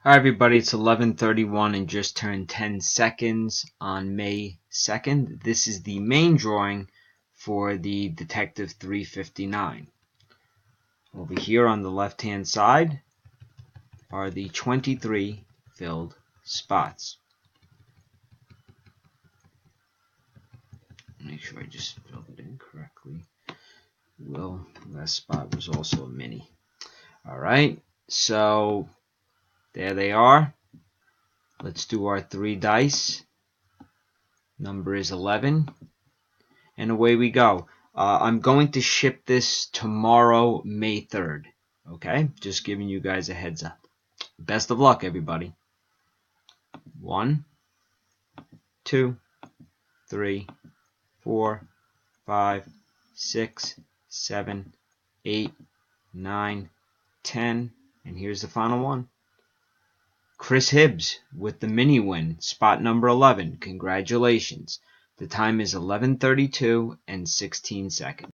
Hi everybody, it's 11:31 and just turned 10 seconds on May 2nd. This is the main drawing for the Detective 359. Over here on the left hand side are the 23 filled spots. Make sure I just filled it in correctly. Well, last spot was also a mini. Alright, so there they are. Let's do our 3 dice. Number is 11. And away we go. I'm going to ship this tomorrow, May 3rd. Okay? Just giving you guys a heads up. Best of luck, everybody. 1, 2, 3, 4, 5, 6, 7, 8, 9, 10. And here's the final one. Chris Hibbs with the mini win, spot number 11. Congratulations. The time is 11:32 and 16 seconds.